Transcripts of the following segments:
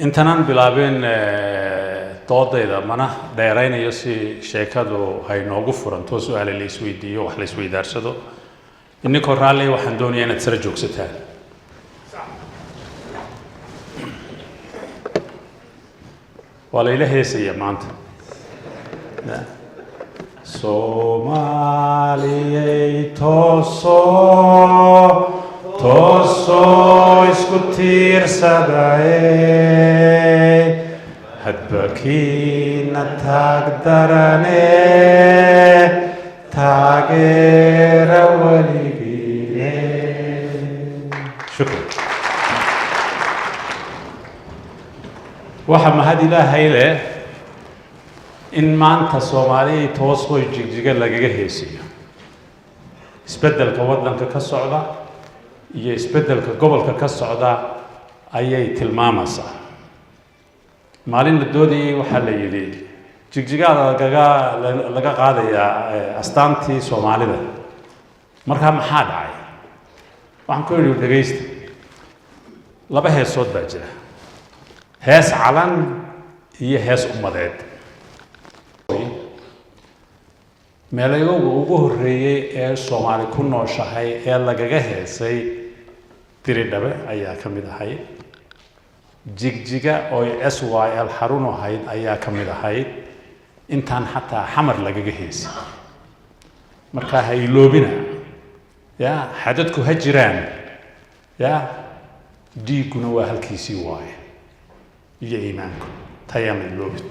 intanan bilaabeen doodayda mana dheeraynayo si sheekadu hay noogu furanto su'aal la isweydiiyo wax la isweydaarsado inninkoo raalli waxaan doonayaa inaad sara joogsataan waa la ila heesaya maanta Soomaaliyey toosoo isku tiirsadaye hadba kiina taagdarane taageera weligiine shukran waxa mahad ilaahay leh in maanta Soomaaliyey toosoo jigjiga lagaga heesiyo isbeddelka waddanka ka socda iyo isbeddelka gobolka ka socda ayay tilmaamaysaa maalin la doodayay waxaa la yidhi jigjigaada laga qaadayaa astaantii Soomaalida markaa maxaa dhacay waxaan ku yidhi dhagaysta laba heesood baa jira hees calan iyo hees ummadeed meelayowga ugu horreeyay ee Soomaali ku nooshahay ee lagaga heesay Diridhabe ayaa ka mid ahayd jigjiga oo SYL xarun ahayd ayaa ka mid ahayd intaan xataa xamar lagaga heesay markaa ha iloobina ya xadadku ha jiraan ya dhiiguna waa halkiisii waaye iyo iimaanku tayama iloobin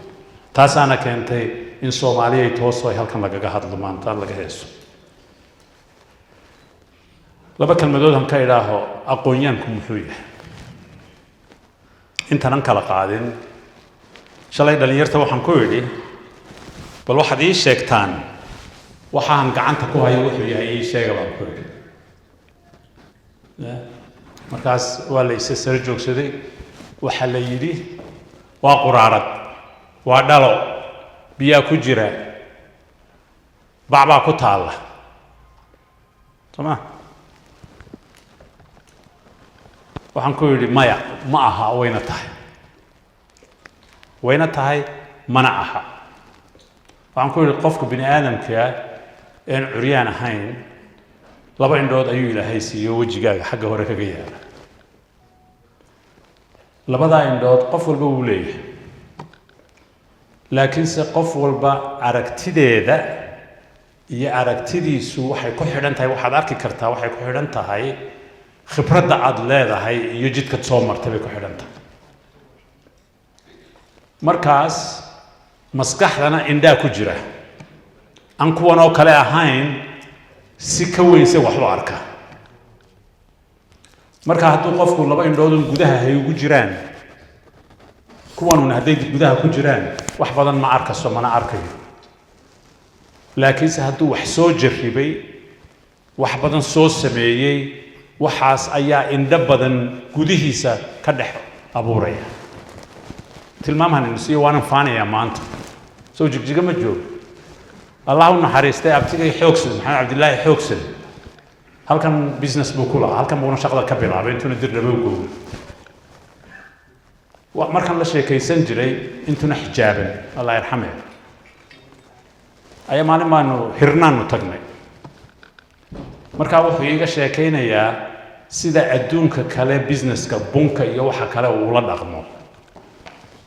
taasaana keentay in Soomaaliyey toosoo halkan lagaga hadlo maanta laga heeso laba kalmadood aan ka idhaaho aqoonyaanku muxuu yahay intanan kala qaadin shalay dhalinyarta waxaan ku idhi bal waxaad ii sheegtaan waxaan gacanta ku hayo wuxuu yahay ii sheega baan ku idhi markaas waa la isa sare joogsaday waxaa la yidhi waa quraarad waa dhalo biyaa ku jira bacbaa ku taalla soma waxaan ku yidhi maya ma aha wayna tahay mana aha waxaan ku yidhi qofka bini aadamka een curyaan ahayn laba indhood ayuu ilaahay siiyo wejigaaga xagga hore kaga yaala labadaa indhood qof walba wuu leeyahay laakiinse qof walba aragtideeda iyo aragtidiisu waxay ku xidhan tahay waxaad arki kartaa waxay ku xidhan tahay khibradda aad leedahay iyo jidkaad soo martay bay ku xidhan tahay markaas maskaxdana indhaa ku jira aan kuwan oo kale ahayn si ka weynse wax u arka marka hadduu qofku laba indhoodun gudaha hay ugu jiraan kuwanuna hadday gudaha ku jiraan wax badan ma arkaso mana arkayo laakiinse hadduu wax soo jarribay wax badan soo sameeyey waxaas ayaa indho badan gudihiisa ka dhex abuuraya tilmaamahan insiyo waanan faanayaa maanta soo jigjiga ma joogo allah u naxariistay abtigay xoogsan maxamed cabdilaahi xoogsan halkan business buu ku lahaa halkan buuna shaqada ka bilaabay intuuna Dirdhabe u gowray markan la sheekaysan jiray intuna xijaaban Allah yarxamee ayaa maalin baanu hirnaanu tagnay markaa wuxuu iiga sheekaynayaa sida adduunka kale businesska bunka iyo waxa kale uu la dhaqmo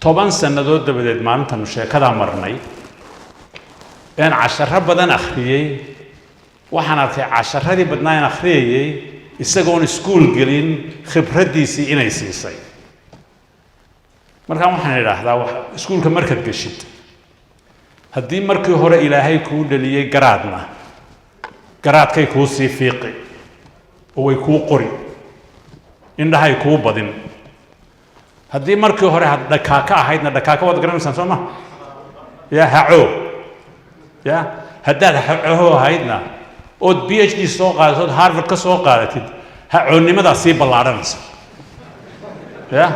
10 sannadood dabadeed maalintan sheekadaa marnay een casharro badan akhriyey waxaan arkay casharradii badnaan akhriyay isagoon iskuul gelin khibraddiisii inay siisay markaan waxaan idhaahdaa iskuulka markaad geshid haddii markii hore ilaahay kuu dhaliyey garaadkay kuu sii fiiqi oo way kuu qori indhahay kuu badin haddii markii hore had dhakaaka ahaydna dhakaaka waad garanaysaan soo ma ya haco ya haddaad haco ahaydna ood PhD soo qaadato ood Harvard ka soo qaadatid hacoonnimadaa sii ballaadhanaysa ya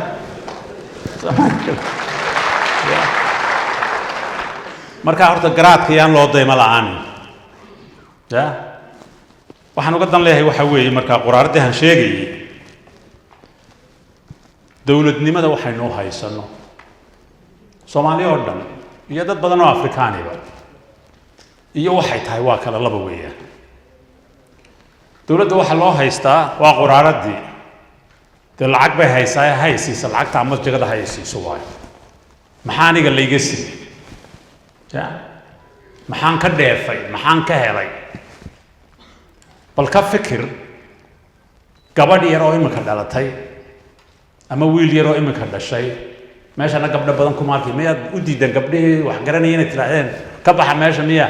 markaa horta garaadka yaan loo daymo la'aan ya waxaan uga dan leeyahay waxa weeye markaa quraaradahan sheegayay dowladnimada waxaynu haysano Soomaaliya oo dhan iyo dad badan oo Afrikaaniba iyo waxay tahay waa kala laba weeyaan dowladda waxa loo haystaa waa qoraaradii lacag bay haysiisa lacagta ama jagada haysiiso waay maxaa aniga la iga siiyay maxaan ka dheefay maxaan ka helay bal ka fikir gabadh yar oo imika dhalatay ama wiil yar oo imika dhashay meeshana gabdho badan kuma arki miyaad u diidan gabdhihii wax garanayeen inay tirahdeen ka baxa meesha miya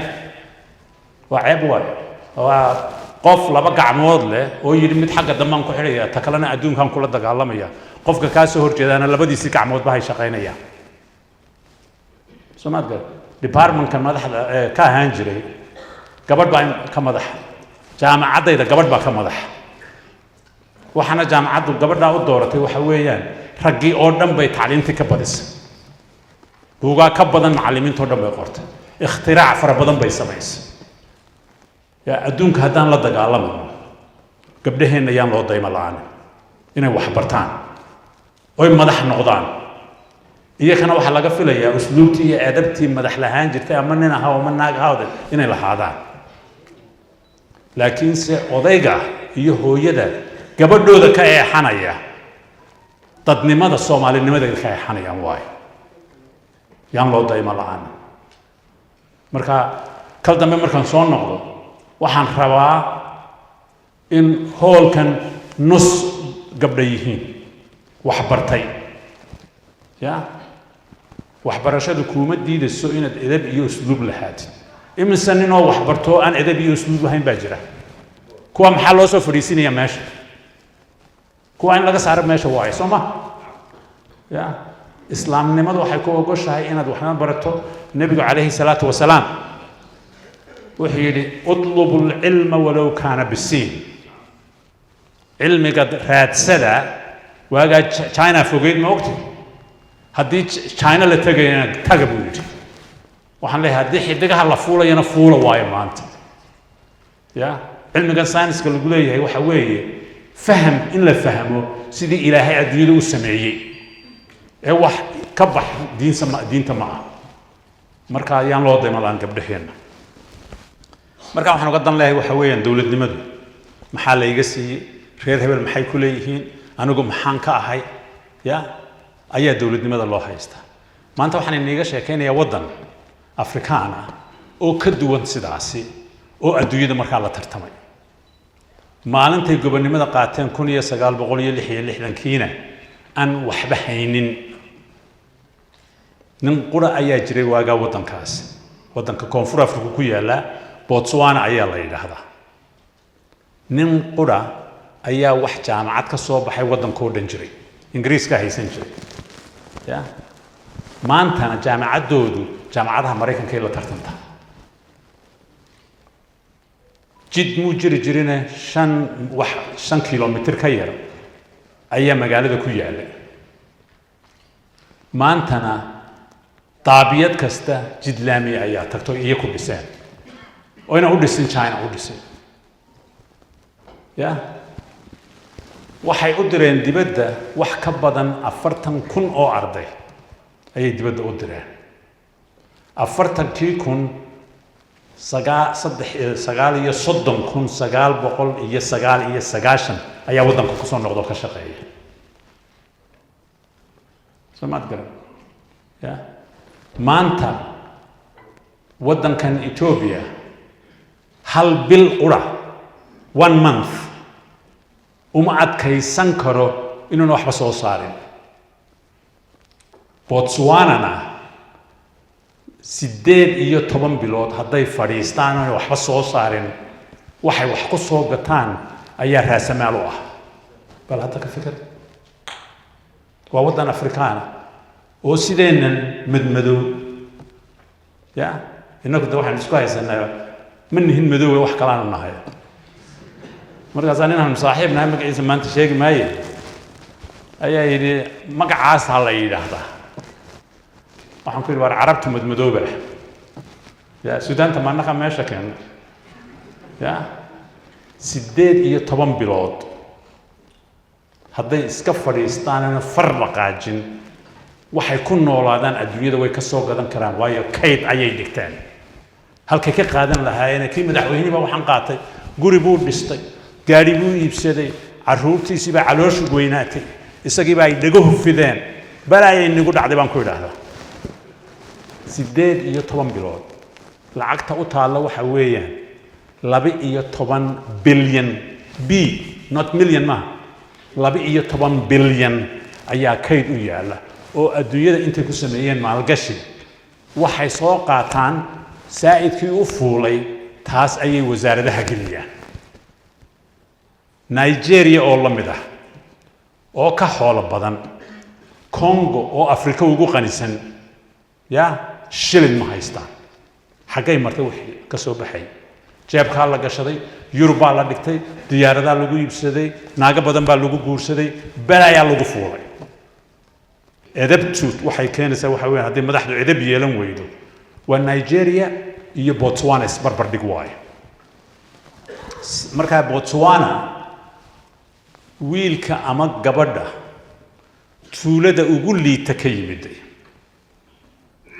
waa ceeb waay waa qof laba gacmood leh oo yidhi mid xagga damban ku xidhaya ta kalena adduunkan kula dagaalamaya qofka ka soo horjeedana labadiisii gacmood ba hay shaqaynayaan Soomaaliya department-ka madaxda ka ahaan jiray gabadh baa ka madax jaamacadayda gabadh baa ka madax waxana jaamacaddu gabadha u dooratay waxa weeyaan raggii oo dhan bay tacliintii ka badisay buugaa ka badan macallimiinta oo dhan bay qortay ikhtirac fara badan bay samaysay yaa adduunka haddaan la dagaalamano gabdhaheenna yaan loo daymo la'aan inay wax bartaan oy madax noqdaan iyakana waxaa laga filayaa usluubtii iyo adabtii madax lahaan jirtay ama nin ahaa ama naag ahaawde inay lahaadaan laakiinse odayga iyo hooyada gabadhooda ka eexanaya dadnimada Soomaalinimada ka eexanayaan waay yaan loo daymo la'aan marka kal dambe markaan soo noqdo waxaan rabaa in hoolkan nus gabdha yihiin wax bartay waxbarashadu kuma diidayso inaad edeb iyo usluub lahaatid imise ninoo wax barto aan edeb iyo usluub lahayn baa jira kuwa maxaa loo soo fadhiisinaya meesha kuwa in laga saaro meesha waaye soo ma islaamnimadu waxay ku ogoshahay inaad waxna barato nabigu calayhi salaatu wasalaam wuxuu yidhi utlubu alcilma walow kaana bisiin cilmiga raadsada waagaa China fogeyd ma ogtay haddii China la tagayna taga buu yidhi waxaan leeyahay haddii xidigaha la fuulayana fuula waayo maanta cilmiga sayniska lagu leeyahay waxa weeye faham in la fahmo sidii ilaahay adduunyada u sameeyey ee wax ka bax diinta ma aha marka ayaan loo daymo la'aan gabdhaheenna marka waxaan uga dan leeyahay waxa weeyaan dowladnimadu maxaa la iga siiyey reer hebel maxay ku leeyihiin anigu maxaan ka ahay ayaa dowladnimada loo haystaa maanta waxaan inaga sheekaynayaa waddan Afrikaan ah oo ka duwan sidaasi oo adduunyada markaa la tartamay maalintay gobonimada qaateen 1966kiina aan waxba haynin nin qura ayaa jiray waaga waddankaas waddanka Koonfur Afrika ku yaala Botswana ayaa la yiraahdaa nin qura ayaa wax jaamacad ka soo baxay waddankoo dhan jiray Ingiriiska haysan jiray maantana jaamacadoodu jaamacadaha Mareykanka ay la tartantaa jid muu jiri jirina 5 kilomitir ka yar ayaa magaalada ku yaala maantana taabiyad kasta jid laami ayaa tagto iyo ku dhiseen oo ina u dhisin China u dhisay waxay u direen dibadda wax ka badan 40,000 oo arday ayay dibadda u direen 40,000 930,990 ayaa waddanka ku soo noqdo ka shaqeeya samaad garan maanta waddankan Ethiopia hal bil qura 1 month uma adkaysan karo inuu waxba soo saarin Botswana 18 bilood hadday fadhiistaan oo waxba soo saarin waxay wax ku soo gataan ayaa raasamaal u ah bal hadda ka fikir waa waddan Afrikaan oo sideenan madmadow inagu waxaan isku haysanaa manihin madow wax kala aan nahay markaas aan saaxiibnahay magaciisa maanta sheegi maayo ayaa yidhi magacaas ha la yidhaahdaa waxaan ku yidhi war carabtu madmadooba suudaanta maanaqa meesha keena 18 bilood hadday iska fadhiistaanana far dhaqaajin waxay ku noolaadaan adduunyada way ka soo gadan karaan waayo kayd ayay dhigtaan halkay ka qaadan lahaayeen kii madaxweyniba waxaan qaatay guri buu dhistay gaari buu iibsaday carruurtiisii baa calooshu weynaatay isagii baa ay dhago hufideen balaayay nagu dhacday baan ku idhaahdaa 18 bilood lacagta u taalla waxa weeyaan 12 bilyan b not million ma 12 bilyan ayaa kayd u yaala oo adduunyada intay ku sameeyeen maalgashi waxay soo qaataan saa'idkii u fuulay taas ayay wasaaradaha geliyaan Nigeria oo la mid ah oo ka xoolo badan Congo oo Afrika ugu qanisan ya shilin ma haystaan xagay martay wixii ka soo baxay jeebka la gashaday Yurba la dhigtay diyaaradaha lagu iibsaday naaga badan baa lagu guursaday balaya lagu fuulay edabtu waxay keenaysaa waxa weeyaan haddii madaxdu edab yeelan weydo waa Nigeria iyo Botswana isbarbar dhig waay marka Botswana wiilka ama gabadha tuulada ugu liita ka yimid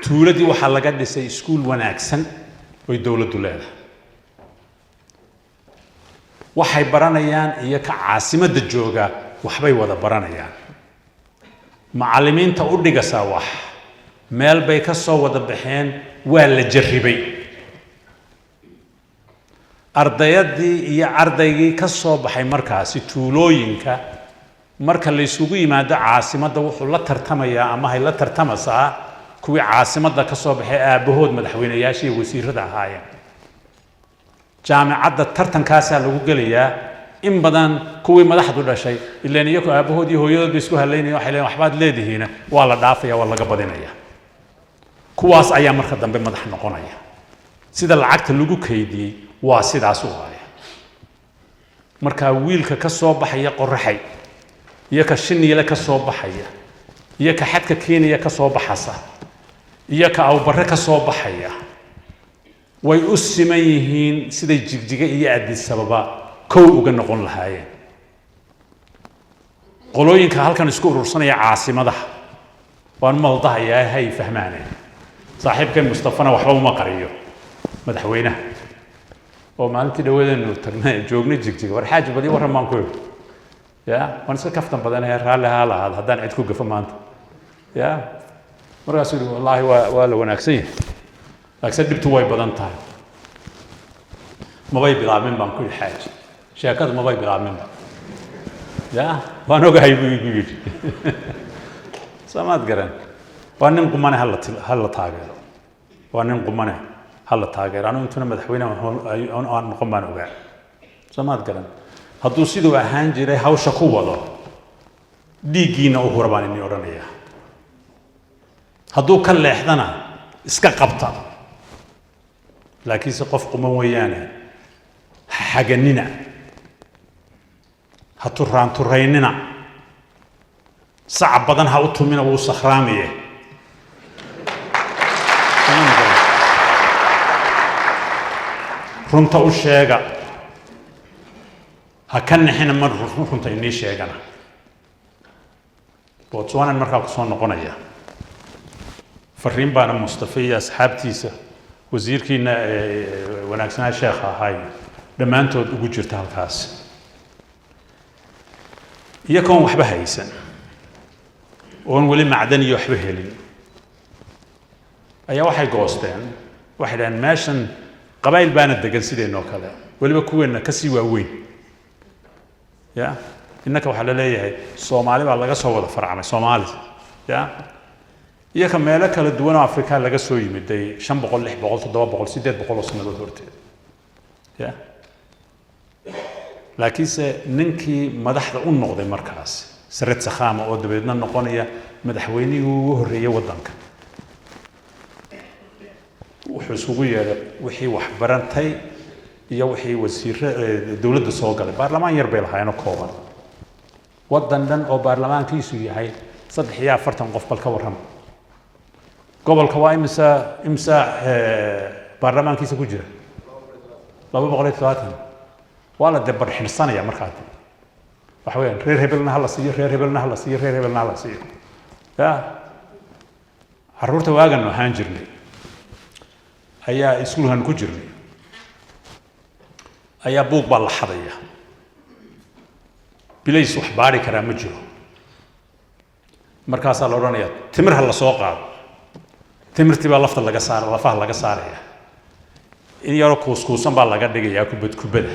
tuuladii waxa laga dhisay iskuul wanaagsan oo dawladdu leedahay waxay baranayaan iyo ka caasimadda jooga waxbay wada baranayaan macallimiinta u dhigasa wax meel bay ka soo wada baxeen waa la jarribay ardayadii iyo ardaygii ka soo baxay markaasi tuulooyinka marka la isugu yimaado caasimadda wuxuu la tartamayaa ama hay la tartamasaa kuwii caasimadda ka soo baxay aabahood madaxweynayaashii wasiirada ahaayeen jaamacadda tartankaasaa lagu gelayaa in badan kuwii madaxdu dhashay ilaan iyagu aabahood iyo hooyadood bay isku haleynayaan waxay leeyihiin waxbaad leedihiin waa la dhaafaya waa laga badinaya kuwaas ayaa marka dambe madax noqonaya sida lacagta lagu kaydiyay waa sidaas u haya marka wiilka ka soo baxaya qorraxay iyo ka shiniile ka soo baxaya iyo ka xadka Kenya ka soo baxasa iyo ka awbarre ka soo baxaya way u siman yihiin siday jigjiga iyo Addis Ababa kow uga noqon lahaayeen qolooyinka halkan isku urursanaya caasimadaha waan maldahayaa hay fahmaaneen saaxiibkay Mustafana waxba uma qariyo madaxweynaha oo maalintii dhaweedaynu tagnay joognay jigjiga war xaaji badi warramaan ku ya waan iska kaftan badanaya raali haalaad haddaan cid ku gafo maanta ya markaasuu yidhi wallaahi waa la wanaagsan yahay laakiin dhibtu way badan tahay mabay bilaabmin baan ku yidhi xaaji sheekadu mabay bilaabmin ya waan ogahay buu igu yidhi samaad garan waa nin qumane halla taageero waa nin qumane halla taageero anu intuna madaxweynaha aan noqon baan ogaa samaad garan hadduu siduu ahaan jiray hawsha ku wado dhiiggiina u hura baan idin odhanayaa hadduu ka leexdana iska qabta laakiinse qof quman weeyaane xaganina ha turaynina sac badan ha u tumina wuu sakhraamiye runta u sheega ha ka nixina mar runta inii sheegana Botswana markaa ku soo noqonaya fariin baana Mustafa iyo asxaabtiisa wasiirkiina wanaagsanaa sheekh ahay dhammaantood ugu jirta halkaas iyagoon waxba haysan oon weli macdan iyo waxba helin ayaa waxay goosteen waxay dhahaan meeshan qabayl baana degan sideenoo kale weliba kuweenna ka sii waaweyn ya innaka waxaa la leeyahay Soomaali baa laga soo wada farcamay Soomaali ya iyaga meelo kala duwan oo Afrika laga soo yimiday 500 600 700 800 sanadood horteed ya laakiinse ninkii madaxda u noqday markaas Sared Sakhama oo dabeedna noqonaya madaxweynihii ugu horreeyay wadanka wuxuu isugu yeeray wixii wax barantay iyo wixii wasiirra dawladda soo galay baarlamaan yar bay lahaayeen kooban wadan dhan oo baarlamaankiisu yahay 340 qof bal ka warram gobolka waa imsa baarlamaankiisa ku jira 230 waa la dabar xilsanaya markaa وحوين رير هبلنا هلا سير رير هبلنا هلا سير رير هبلنا هلا سير يا عرورته واجن وحان جرني هيا يسولهن كجرني هيا بوق بالحضية بليس وحباري كرام جرو مركز الأورانية تمر هلا سوقا تمر تبى لفت لقى صار لفه لقى صار إن يروح كوسكوسان بالله قد يجي ياكل كبده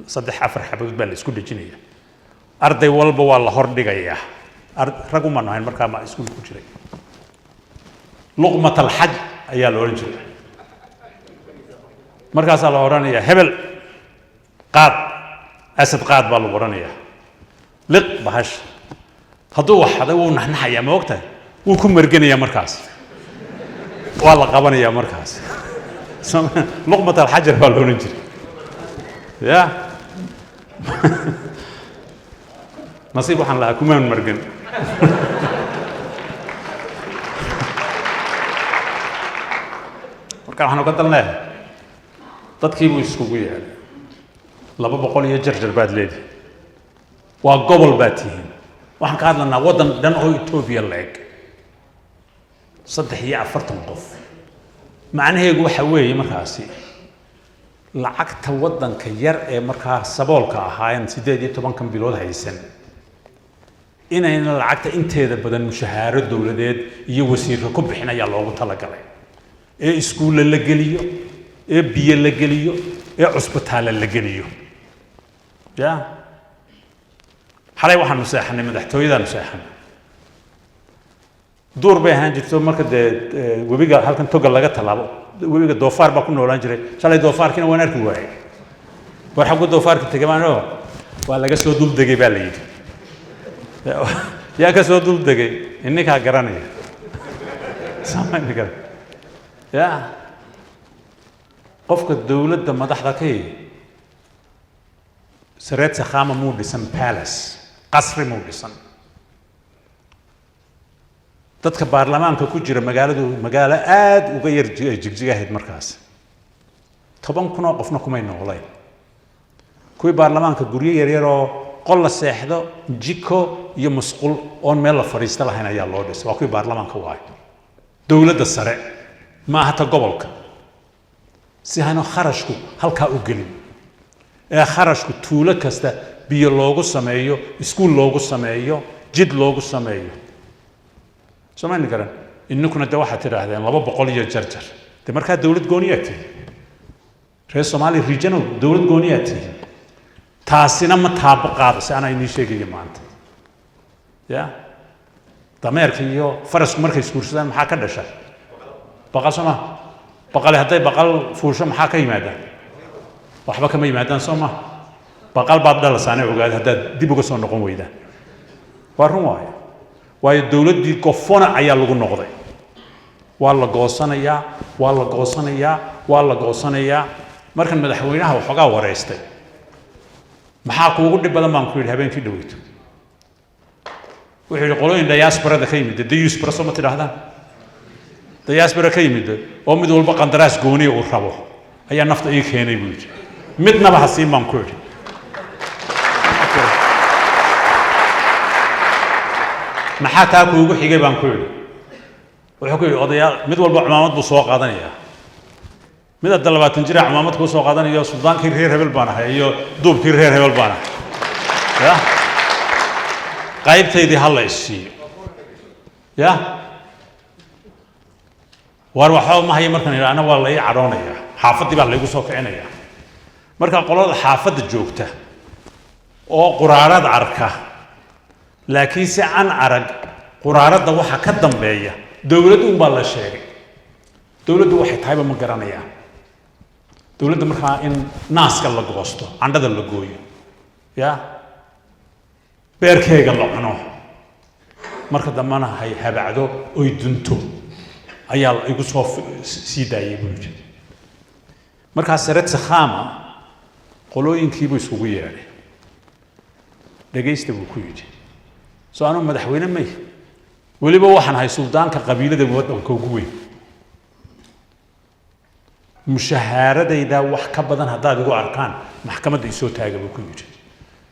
صدق حفر حبيب بالله سكول الجنية أرضي والبو والله هرد يجي رقم ما نهين مركز ما سكول كجري لقمة الحج أيها الأورنج مركز الأورانية هبل قاد أسد قاد بالأورانية لق بهش هذا واحد ونحن حيا ما وقته وكم مرجني يا مركز والله قبنا يا مركز لقمة الحجر بالأورنج يا نصيب وحن لها كمان مرجن marka waxaan uga dalnaa dadkii buu iskugu yeelay 200 iyo jarjar baad leedahay waa gobol baad tihiin waxaan ka hadlanaa wadan dhan oo Itoobiya leeg 340 qof macnaheedu waxa weeye markaasi lacagta wadanka yar ee markaa saboolka ahaayeen 18 bilood haysan inayna lacagta inteeda badan mushahaaro dawladeed iyo wasiirka ku bixinaya loogu talagalay ee iskuul la geliyo ee biyo la geliyo ee cusbitaal la geliyo ya xalay waxaan musaxanay madaxtooyada musaxanay door bay ahaan jirto marka webiga halkan toga laga talaabo webiga doofaar baa ku noolaan jiray shalay doofaarkina waan arki waayay war xaqo doofaarka tagamaano waa laga soo dul degay baa la yiri yaa ka soo dul degay inninka garanaya saamaynka يا قفك الدولة ده مدحضة كي سريت سخامة مودسن بالاس قصر مودسن تدك برلمان كوجر مقالة آد وغير جيجاهد مركز طبعا كنا قفنا كمين والله كوي برلمان كجوري يريرو قل الساحدة جيكو يمسقول اون ميلا فريستة لهنا يا لودس وكوي برلمان كواي دولة السرع ما هتا قبلك سيهانو خرجكو هلكا اوغلين خرجكو تولا كستا بيو لوغو سميو اسكول لوغو سميو جد لوغو سميو سمعني كران انكم دا waxa tirahdeen 200 iyo jarjar de marka dawlad gooniyaati reer Soomaali regional dawlad gooniyaati taasina ma taabaqaad si aan ay sheegay maanta ya dameerka iyo farasku markay iskuursadaan maxaa ka dhashay بقال سما بقال هداي بقال فوشة محاكا يمادا وحبا كما يمادان سما بقال باب دالا ساني وقال هدا دي بقى سوى نقوم ويدا وارهم واي الدولة دي كفونا عيال لغو نقضي والله قوصانا يا والله قوصانا يا والله قوصانا يا مركن مدحوينها وحقا وريستي محاكا وقود بلا ما نكويل هبين في دويتو وحي يقولون دا ياسبرا دا خيمي دا ياسبرا سوما تراهدان diaspora ka yimid oo mid walba qandaraas gooni u rabo ayaa nafta ay keenay buu yiri midna ba hasiin baan ku yiri maxaa taa kuugu xigay baan ku yiri wuxuu ku yiri odayaal mid walba cimaamad buu soo qaadanaya mid 20 jir cimaamad ku soo qaadanaya suldaankii reer hebel baan ahay iyo duubkii reer hebel baan ahay ya qaybteedii hal la isii ya وأروحوا ما هي مركنا أنا والله عرونية حافظي بالله يقصوا كعنية مركنا قلنا حافظ الجوكته أو قرارات عركة لكن سعن عرق قرارات ده واحد كدم بيا دولة بالله شيء دولة واحد هاي بمقرنية دولة مركنا إن ناس كلا قصته عند هذا اللقوي يا بيركي قال عنه مركنا دمنا هاي هبعده ويدنتو ayaa igu soo siidaayay buuji markaas sareed saxaama qolooyinkii buu isugu yeeray dhageysta buu ku yiri soo aanu madaxweyne may waliba waxaan hay suldaanka qabiilada wadanka ugu weyn mushahaaradayda wax ka badan hadaad igu arkaan maxkamadda isoo taaga buu ku yiri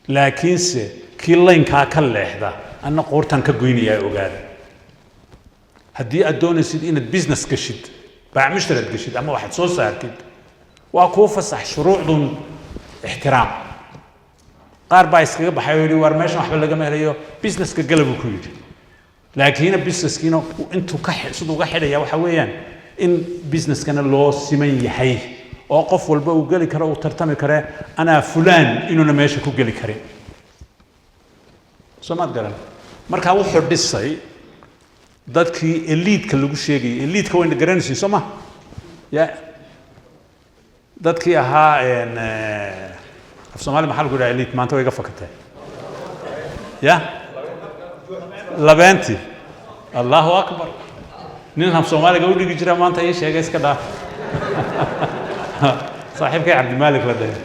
laakiinse kii laynkaa ka leexda anna qoortan ka goynayaa ogaada haddii aad doonaysid inaad business gashid baac mushtaraad gashid ama waxaad soo saartid waa kuu fasax shuruucdun ixtiraam qaar baa iskaga baxay oo yidhi war meeshan waxba lagama helayo businesska gala buu ku yidhi laakiin businesskiina intuu siduu uga xidhaya waxa weeyaan in businesskana loo siman yahay oo qof walba uu geli karo uu tartami kare anaa fulaan inuuna meesha ku geli karin soo maad garan markaa wuxuu dhisay dadkii eliidka lagu sheegayay eliidka wayna garanaysiin soo ma ya dadkii ahaa af soomaali maxaa lagu yidhaha eliid maanta way iga fakatee ya labeenti allahu akbar nin af soomaaliga u dhigi jira maanta ii sheegay iska dhaaf saaxiibkay cabdimaalik la dhahay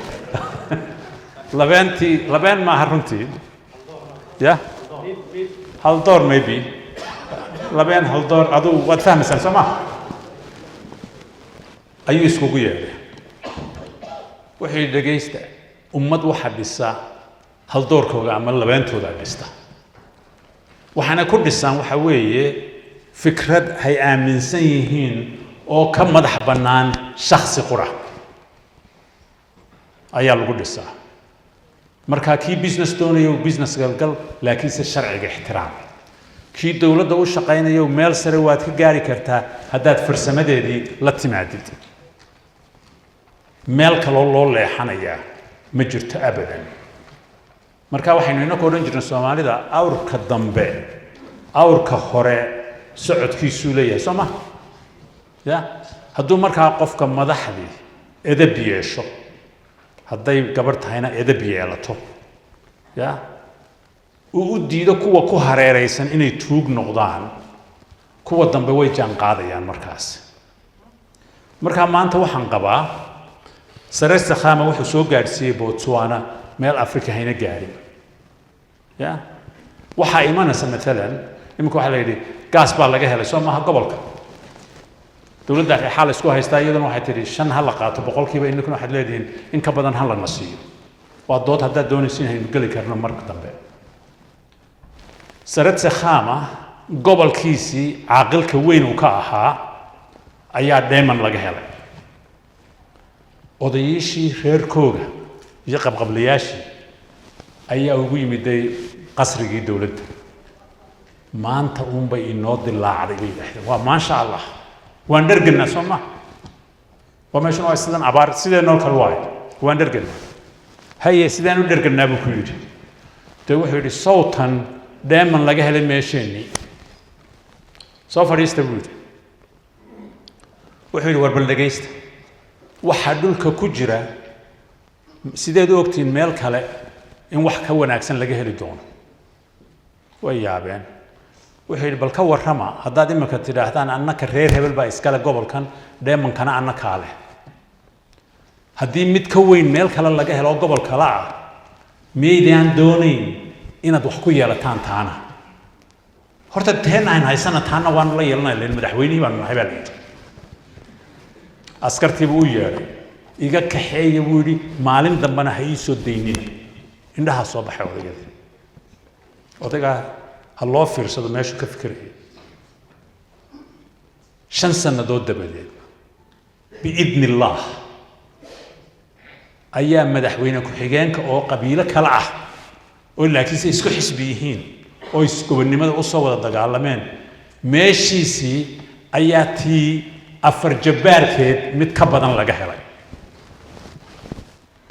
labeentii labeen maaha runtii ya hal door maybe labeen hal door aduu waad fahmaysaan soo ma ayuu iskugu yeedhay wuxuu dhegaysta ummad waxa dhisa hal doorkooda ama labeentooda dhista waxaana ku dhisan waxa weeye fikrad hay aaminsan yihiin oo ka madax bannaan shakhsi qura ayaa lagu dhisaa marka kii business doonayo business galgal laakiinse sharciga ixtiraam kii dowladda u shaqaynayo meel sare waad ka gaari kartaa haddaad farsamadeedii la timaadid meel kaloo loo leexanayaa ma jirto abadan marka waxaynu inoo odhan jirnay Soomaalida awrka dambe awrka hore socodkiisu leeyahay soo ma ya hadduu markaa qofka madaxdii edeb yeesho hadday gabar tahayna edeb yeelato ya uu diido kuwa ku hareeraysan inay tuug noqdaan kuwa dambe way jaan qaadayaan markaas marka maanta waxaan qabaa Sare Sakhama wuxuu soo gaarsiiyay Botswana meel Afrika hayna gaarin ya waxa imanaysa midaan imika waxa la yiri gas baa laga helay soo maaha gobolka dawladda ay xal isku haystaa iyaduna waxay tiri 5 hal qaato boqolkiiba inkuna waxaad leedihiin in ka badan hal la nasiyo waa dood hadda doonaysiin haynu gali karno marka dambe Sare Sakhama gobolkiisii caaqilka weyn uu ka ahaa ayaa dheeman laga helay odayiishii reerkooga iyo qabqablayaashii ayaa ugu yimiday qasrigii dawladda maanta uunbay inoo dilaacday bay yidhaahdeen waa maasha allah waan dherganaa soo ma waa meeshan waa sidan abaar sideenoo kale waayo waan dherganaa haye sidaan u dherganaa buu ku yidhi dee wuxuu yidhi sawtan dheeman laga helay meesheenii soo fadhiista buu yidhi wuxuu yidhi war bal dhegaysta waxa dhulka ku jira sideed u ogtiin meel kale in wax ka wanaagsan laga heli doono way yaabeen wuxuu yidhi bal ka warrama haddaad imika tidhaahdaan annaka reer hebel baa iskale gobolkan dheemankana annaka leh haddii mid ka weyn meel kale laga helo gobol kale ah miyaydaan doonayn inaad wax ku yeelataan taana horta teen aan haysana taana waan la yeelanaynaa madaxweynihii baan nahay baa leeyahay askartii buu yeeray iga kaxeeyay buu yidhi maalin dambana ha ii soo daynin indhaha soo baxay odayga ha loo fiirsado meeshu ka fikiraya 5 sannadood dabadeed biidni illaah ayaa madaxweyne ku-xigeenka oo qabiilo kale ah oo laakiinse isku xisbi yihiin oo isgobonnimada u soo wada dagaalameen meeshiisii ayaa tii afar jabbaarkeed mid ka badan laga helay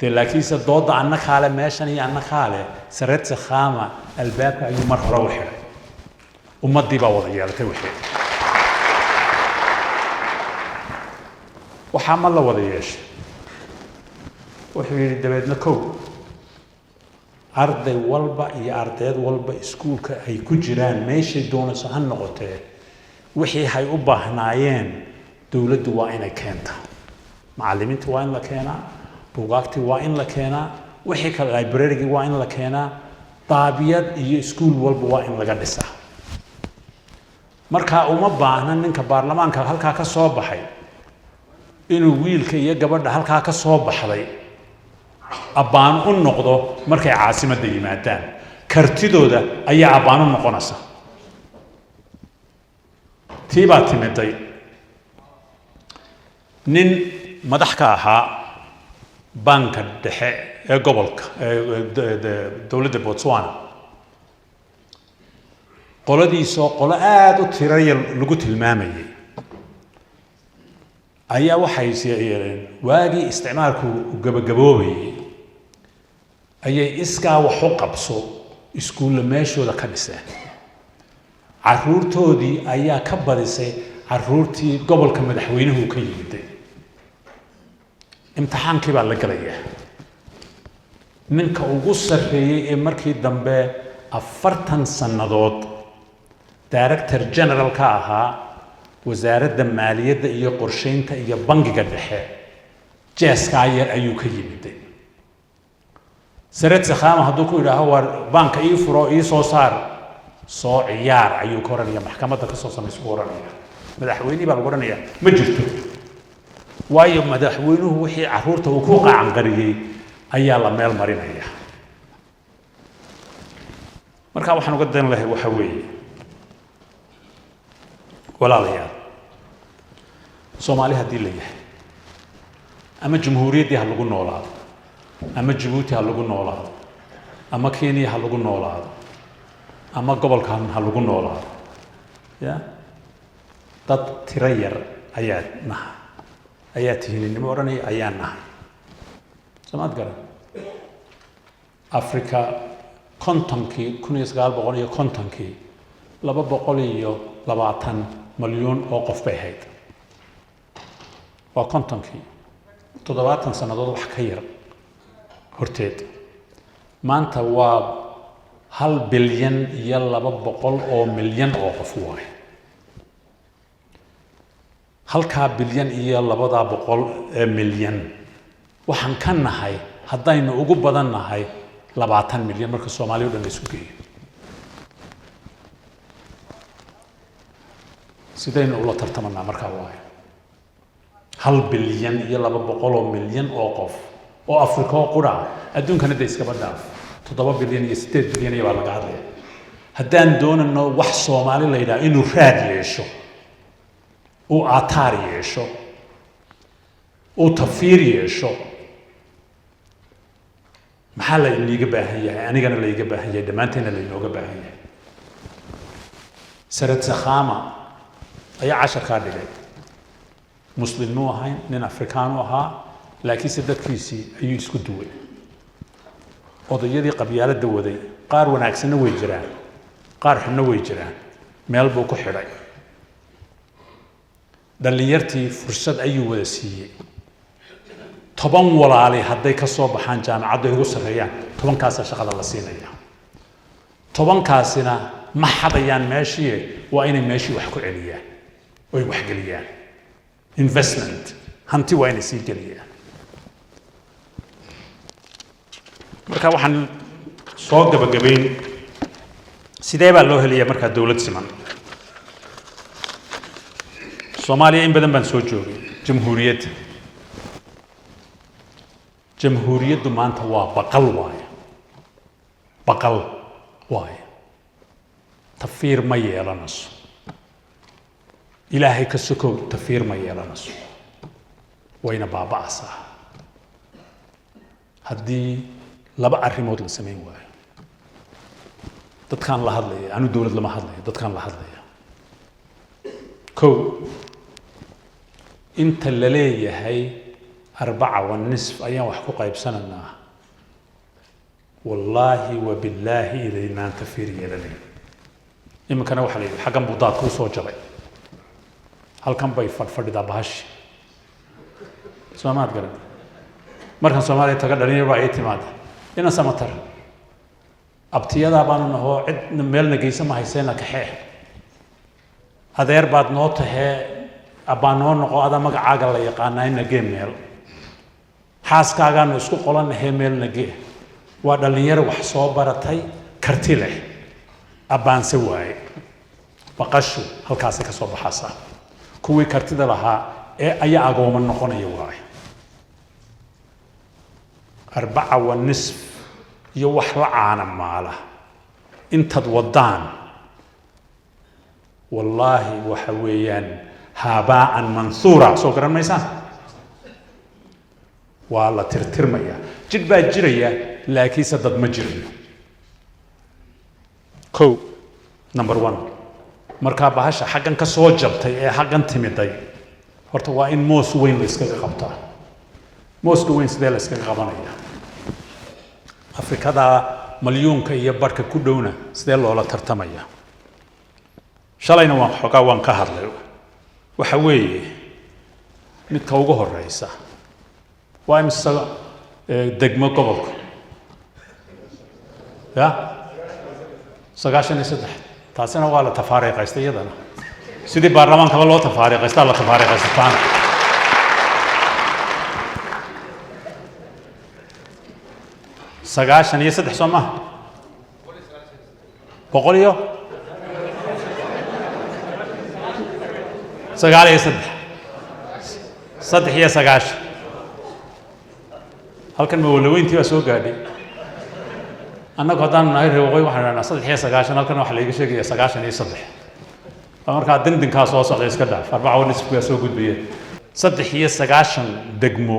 dee laakiinse dooda annakaale meeshan iyo annakaale Sare Sakhama albaabka ayuu mar hore u xiray ummaddii baa wada yeelatay wixii waxaa ma la wada yeeshay wuxuu yidhi dabeedna kow arday walba iyo ardayd walba iskuulka ay ku jiraan meeshay doonayso ha noqotee wixii hay u baahnaayeen dawladdu waa inay keentaa macallimiinta waa in la keenaa buugaagtii waa in la keenaa wixii kale library-gii waa in la keenaa daabiyad iyo iskuul walba waa in laga dhisaa marka uma baahna ninka baarlamaanka halkaa ka soo baxay inuu wiilka iyo gabadha halkaa ka soo baxday abbaan u noqdo markay caasimadda yimaadaan kartidooda ayaa abbaan u noqonaysa tii baa timiday nin madax ka ahaa banka dhexe ee gobolka dowladda Botswana qoladiisoo qolo aad u tiraya lagu tilmaamayay ayaa waxay yeeleen waagii isticmaalku gabagaboobayay ayay iskaa wax u qabso iskuulla meeshooda ka dhiseen carruurtoodii ayaa ka badisay carruurtii gobolka madaxweynuhu ka yimiday imtixaankii baa la galayaa ninka ugu sarreeyay ee markii dambe 40 sannadood director general ka ahaa wasaaradda maaliyadda iyo qorsheynta iyo bangiga dhexe jeeska yar ayuu ka yimiday sareed saxaama hadduu ku yidhaaho war banka ii furo ii soo saar soo ciyaar ayuu ka oranaya maxkamadda ka soo samaysa ku oranaya madaxweynihii baa lagu oranayaa ma jirto waayo madaxweynuhu wixii carruurta uu ku qacan qariyey ayaa la meel marinaya marka waxaan uga dan lahay waxa weeye walaalayaal Soomaali haddii la yahay ama jamhuuriyaddii ha lagu noolaado ama Djibouti ha lagu noolaado ama Kenya ha lagu noolaado ama gobolkan ha lagu noolaado ya dad tiro yar ayaa nahay ayaa tihiinimo oranay ayaa nahay samaad garan Afrika kontonkii 1950kii 220 milyan oo qof bay ahayd waa kontonkii 70 sannadood wax ka yar horteed maanta waa 1 bilyan iyo 200 oo milyan oo qof waay halka bilyan iyo 200 milyan waxaan ka nahay haddaynu ugu badan nahay 20 milyan marka Soomaaliya dhan isku geeyo sidaynu ula tartamanaa markaa waay 1 bilyan iyo 200 milyan oo qof oo Afrika oo qura adduunkana day iska badhaaf 7 bilyan iyo 8 bilyan ayaa laga hadlaya haddaan doonano wax Soomaali la yiraahdo inuu raad yeesho oo aataar yeesho oo tafiir yeesho maxaa la iniga baahan yahay anigana la iga baahan yahay dhamaanteena la inooga baahan yahay sareed saxaama ayaa 10 ka dhigay muslim noo ahayn nin afrikaan ahaa laakiin sadadkiisii ayuu isku duway odayadii qabyaaladda waday qaar wanaagsanna way jiraan qaar xunna way jiraan meel buu ku xidhay dhalinyartii fursad ayuu wada siiyey 10 walaali hadday ka soo baxaan jaamacadda ugu sareeyaan 10 kaas shaqada la siinaya 10 kaasina ma xadayaan meeshii waa inay meeshii wax ku celiyaan way wax geliyaan investment hanti waa inay sii geliyaan marka waxaan soo gabagabayn sidee baa loo helayaa marka dawlad siman Soomaaliya in badan baan soo joogay jamhuuriyaddu maanta waa baqal waaye tafiir ma yeelanayso ilaahay ka sokow tafiir ma yeelanayso wayna baaba'aysaa haddii laba arrimood la samayn waayo dadkaan la hadlaya anu dawlad lama hadlayo dadkaan la hadlaya kow inta la leeyahay 4.5 ayaan wax ku qaybsananaa wallaahi wa billaahi idaynaan tafiir yeelanayn iminkana waxa la yidhi xaggan buu daad kuu soo jabay halkan bay fadhidaa bahashi Soomaad garan markan Soomaaliya taga dhalinyaro baa ay timaada ina samatar abtiyada baan nahoo cid meelna geysa ma hayseena kaxee adeer baad noo tahay abaanoo noqo ada magacaaga la yaqaanaa in nagee meel xaaskaagaan isku qolanahay meel nagee waa dhalinyaro wax soo baratay karti leh abaanse waaye baqashu halkaas ka soo baxaysa kuwii kartida lahaa ee ayaa agooma noqonaya waaye 4.5 iyo wax la caana maala intaad wadaan wallaahi waxa weeyaan haabaan mansuura soo garan maysaan waa la tirtirmaya jid baa jiraya laakiinse dad ma jirayo number 1 markaa bahasha xaggan ka soo jabtay ee xaggan timiday horta waa in moos weyn la iskaga qabtaa mooska weyn sidee la iskaga qabanaya afrikada malyuunka iyo barka ku dhowna sidee loola tartamaya shalayna waan ka hadlay waxa weeye midka ugu horeysa waa imisa degmo gobolka ya 93 taasina waa la tafaariiqaystay iyadana sidii baarlamaankaba loo tafaariiqaystaa la tafaariiqaysataan sagaashan iyo saddex soo maaha 100 halkan ma walaweyntii baa soo gaadhay annagu haddaan nahay reer waqooyi waxaan idhahnaa 93 halkan waxaa laiga sheegaya 93 markaa dindinkaa soo socda iska dhaaf 4.5 baa soo gudbaya 93 degmo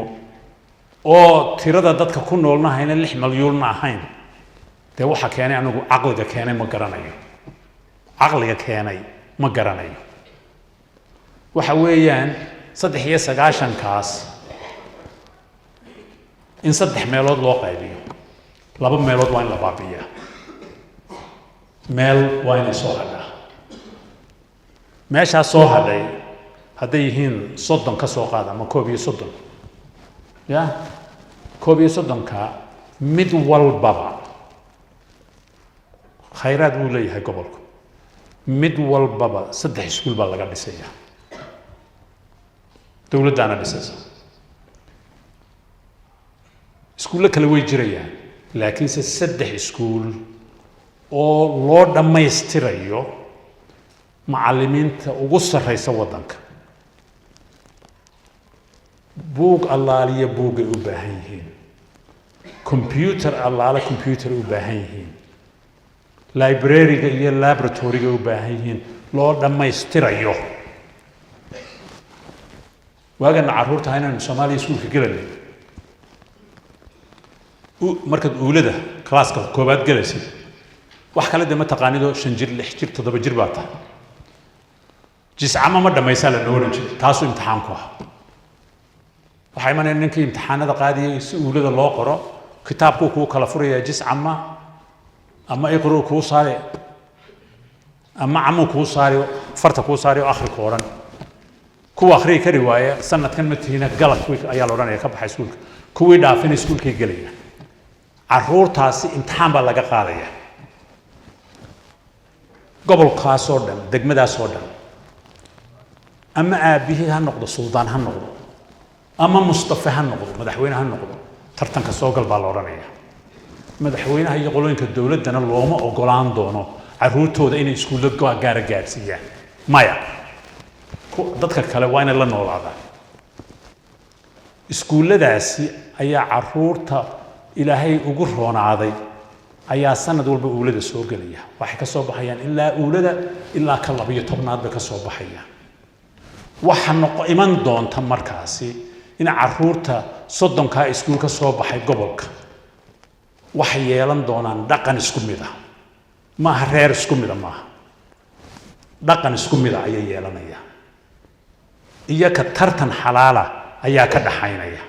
oo tirada dadka ku noolna hayna 6 milyuunna ahayn dee waxa keenay anigu caqliga keenay ma garanayo waxa weeyaan 93 kaas in 3 meelood loo qaybiyo 2 meelood waa in la baabi'iyaa meel waa inay soo hadhaa meeshaas soo hadhay hadday yihiin 30 ka soo qaada ama 31 ya 31ka mid walbaba khayraad uu leeyahay gobolku mid walbaba 3 iskuul baa laga dhisayaa dowladdaana dhisaysa iskuulla kale way jirayaan laakiinse 3 iskuul oo loo dhammaystirayo macallimiinta ugu sarreysa waddanka buug allaaliya buugay u baahan yihiin computer allaala computer u baahan yihiin library-ga iyo laboratory-ga u baahan yihiin loo dhammaystirayo waagana carruurta inaynu soomaaliya iskuulka gelanay markaad uulada klaaska koobaad gelaysid wax kale de ma taqaanidoo 5 jir 6 jir 7 jir baa tahay jiscama ma dhammaysaa la noolan jiray taasuu imtixaanku ah waxaa imanaya ninkii imtixaanada qaadiyay si uulada loo qoro kitaabkuu kuu kala furayaa jiscama ama iqruu kuu saari ama camuu kuu saari farta kuu saari oo akhri ku odhan kuwa akhriyi kari waaya sanadkan ma tihiina galab ayaa la odhanaya ka baxay iskuulka kuwii dhaafina iskuulkay gelaya carruurtaasi imtixaan baa laga qaadaya gobolkaasoo dhan degmadaasoo dhan ama aabihii ha noqdo suldaan ha noqdo ama mustafa ha noqdo madaxweyne ha noqdo tartanka soo gal baa la odhanaya madaxweynaha iyo qolooyinka dowladdana looma ogolaan doono carruurtooda inay iskuulla gaara gaadhsiiyaan maya dadka kale waa inay la noolaadaan iskuulladaasi ayaa carruurta ilaahay ugu roonaaday ayaa sanad walba uulada soo gelaya waxay ka soo baxayaan ilaa uulada ilaa ka 12aad bay ka soo baxayaan waxa iman doonta markaasi in carruurta 30 iskuul ka soo baxay gobolka waxay yeelan doonaan dhaqan isku mid ah maaha reer isku mid ah maaha dhaqan isku mid ah ayay yeelanayaan iyaka tartan xalaala ayaa ka dhaxaynaya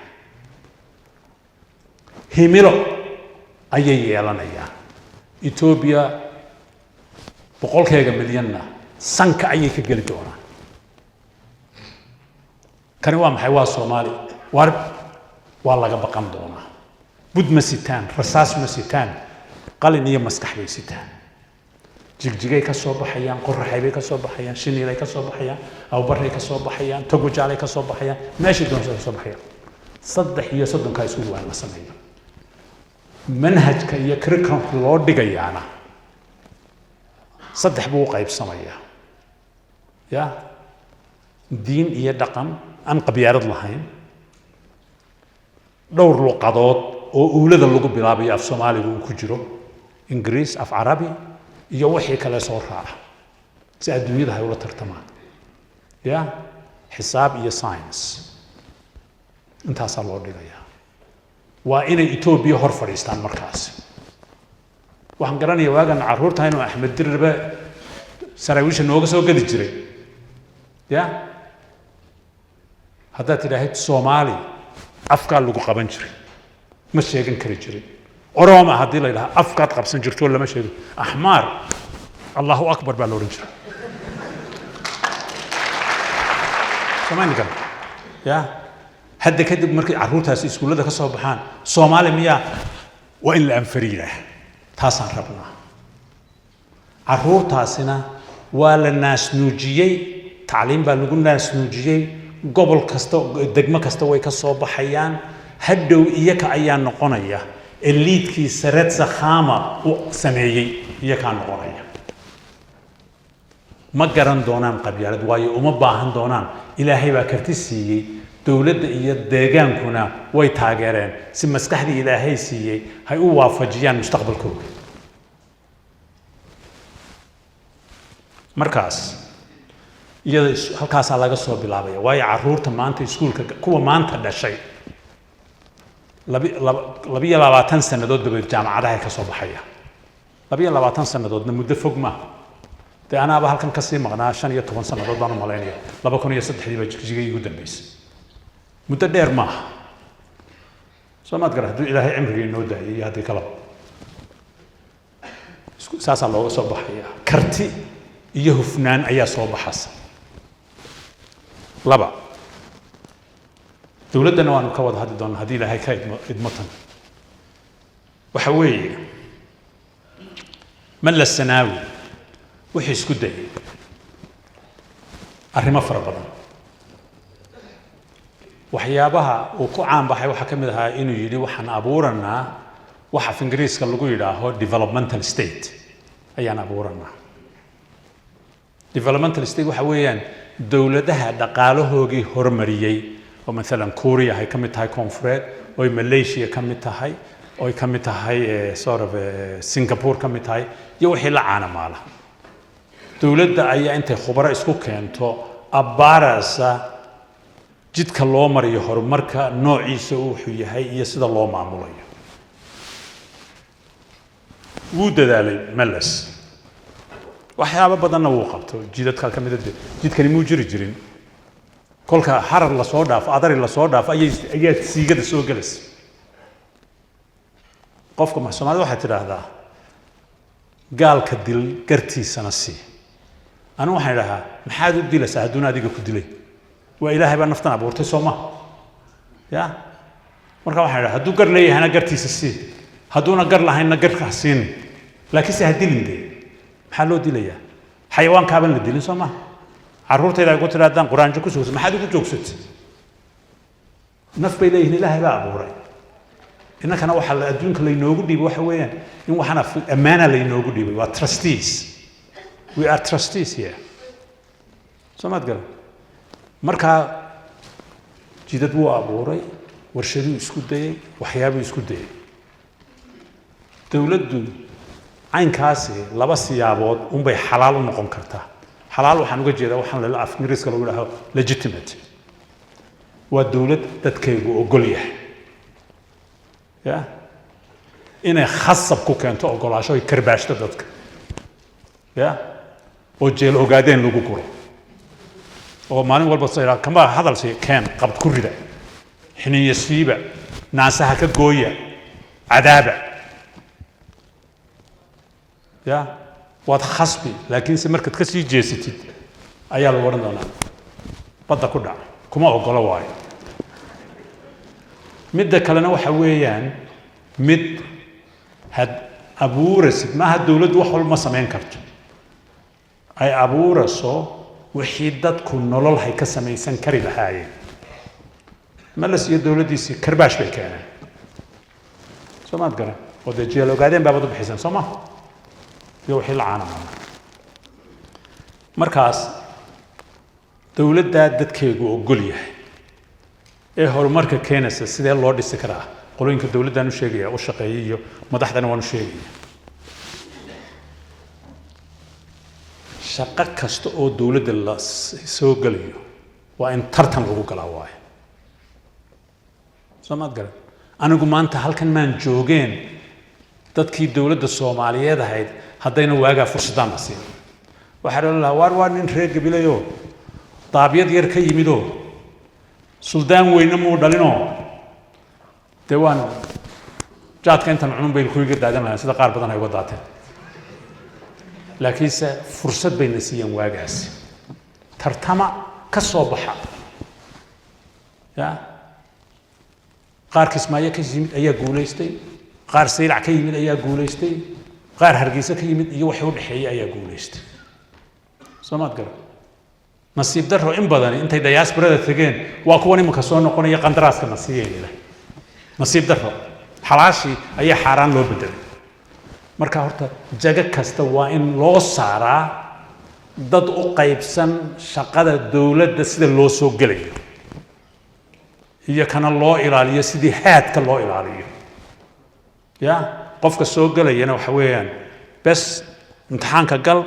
himilo ayay yeelanayaan Ethiopia boqolkeega milyanna sanka ayay ka geli doonaan kani waa maxay waa Soomaali waa laga baqan doonaa bud ma sitaan rasaas ma sitaan qalin iyo maskax bay sitaan jigjigay ka soo baxayaan qorraxay bay ka soo baxayaan shiniilay ka soo baxayaan awbaray ka soo baxayaan togojaalay ka soo baxayaan meeshii doonaysa ka soo baxayaan 3 iskuul waa la sameeyo manhajka iyo curriculum loo dhigayaana 3 buu qaybsamayaa ya diin iyo dhaqan aan qabyaalad lahayn dhowr luqadood oo uulada lagu bilaabayo af Soomaaliga uu ku jiro Ingiriis af Carabi iyo wixii kale soo raaca si adduunyada ay ula tartamaan ya xisaab iyo science intaas loo dhigayaa waa inay Ethiopia hor fadhiistaan markaas waxaan garanayaa waagan caruurta inuu Axmed Dirbe saraawiisha nooga soo gadi jiray ya hadda tidaahayd Soomaali afka lagu qaban jiray ma sheegan kari jiray Oromo haddii la yidhaahdo afkaad qabsan jirto lama sheego Ahmar Allahu Akbar baa la oran jiray Soomaaliga ya hadda kadib markii caruurtaasi iskuulada ka soo baxaan Soomaali miya waa in la anfariiraa taasaan rabnaa caruurtaasina waa la naasnuujiyey tacliin baa lagu naasnuujiyey gobol kasta degmo kasta way ka soo baxayaan hadhow iyaka ayaa noqonaya eliidkii Saretsa Khama uu sameeyey iyaka noqonaya ma garan doonaan qabyaalad waayo uma baahan doonaan ilaahay baa karti siiyey dawladda iyo deegaankuna way taageereen si maskaxdii ilaahay siiyey hay u waafajiyaan mustaqbalkooda markaas iyada halkaas laga soo bilaabay waayo caruurta maanta iskuulka kuwa maanta dhashay 22 sanadood daba jaamacadaha ka soo baxaya 22 sanadoodna muddo fog ma أنا أبغى هالكن كسي مغنى عشان يتوان سنة ضدنا ملاينيا لا بكون يصدق حدي بجيجي يقدم بيس متدير ما سو ما تقدر دو إلهي عمري إنه ده هذا كلام ساس الله صباح يا كرتي يهفنان أي صباح حسن لبا دولتنا وأنا كود هذا دون هذه لهي كايد إدمتن وحوي من للسناوي وحي اسكو داي arrimo fara badan waxyaabaha uu ku caan baxay waxa kamid ahaa inuu yiri waxaan abuuranaa waxa af Ingiriiska lagu yiraahdo developmental state ayaan abuuranaa developmental state waxa weeyaan dawladaha dhaqaalahoogii horumariyay oo mesela Korea ay kamid tahay Koonfureed oo Malaysia kamid tahay oo kamid tahay sort of Singapore kamid tahay iyo wixii la caanamaala dawladda ayaa intay khubaro isku keento abaarasa jidka loo mariyo horumarka noociisa uu yahay iyo sida loo maamulayo wuu dadaalay Meles waxyaabo badan uu qabto jidadka ka mid ah jidkani muu jiri jirin kolka harar la soo dhaaf adari la soo dhaaf ayaa siigada soo galas qofka Soomaalidu waxa tiraahdaa gaalka dil gartiisana si أنا واحد لها محاد الدلة سهدونا ديك كدلة وإلهي بنفتنا بورتي سوما يا مركب واحد لها هدو قر لي هنا قرتي سسي هدونا قر لها هنا قر حسين لكن سهدلين دي حلو دليا حيوان كابن الدلين سوما عرورتي إذا قلت لها دان قرآن جوكس وس محاد جوكست نف بيليه إلهي بقى بوري إنك أنا واحد الدنيا اللي نوجد دي بوحوين إن وحنا في أمانة اللي نوجد دي وترستيز We are trustees here. So ما تقول. مركا جدد هو أبوري ورشدي يسكتي وحيابي يسكتي. دولة عين كاسي لبس يابود بي حلال ونقوم كرتا. حلال وحنوجد جدا وحن للأف نريس كلو لها legitimate. والدولة تتكيجو أقوليه. يا. إنه خاصة بكوكان تو أقول عشان يكرباش تدك. يا. وجيل أوجادين لوجو كورو. وماني والبصيرة كم هذا الشيء كان قبض كوريدا. حين يسيبه ناسها كجوية عذابه. يا واتخصبي لكن سمرك تكسي جيستي. أيال ورندنا. بدأ كودا كم أقول واي. مد كلنا وحويان مد هاد أبورس ما هالدولة وحول ما سمين كرتو. أي أبورسو وحيدت كل نلول هي كسمة إنسان كري لهاي ملص يدولة دي سي كرباش بيكانه سما تقرأ وده جيلو قاعدين بابدو بحسن سما يوحي العالم مركز دولة دادت كيجو وقوليه إيه هو المركز كينس سيد الله دي سكرا qolooyinka dowladdan u sheegaya u shaqeeyay iyo madaxdana waan u sheegaya shaqo kasta oo dowladda la soo galayo waa in tartan lagu galaa waaye soomaad garan anigu maanta halkan maan joogeen dadkii dowladda Soomaaliyeed ahayd haddayna waagaa fursadaan la siin waxaa la lahaa waar nin reer gabilayoo daabiyad yar ka yimidoo suldaan weyne muu dhalinoo dee waan jaadka intan cunun bay ku iga daadan lahayn sida qaar badan ay uga daateen laakiinse fursad bayna siiyeen waagaasi tartama ka soo baxa ya qaar Kismaayo ka yimid ayaa guuleystay qaar Saylac ka yimid ayaa guuleystay qaar Hargeysa ka yimid iyo wax u dhaxeeyay ayaa guuleystay soomaad garan nasiib darro in badan intay diasporada tageen waa kuwan imika soo noqonaya qandaraaska nasiibeyna nasiib darro xalaashi ayaa xaraan loo bedelay marka horta jaga kasta waa in loo saaraa dad u qaybsan shaqada dowladda sida loo soo galayo iyo kana loo ilaaliyo sidii haadka loo ilaaliyo ya qofka soo galayana waxa weeyaan bas imtixaanka gal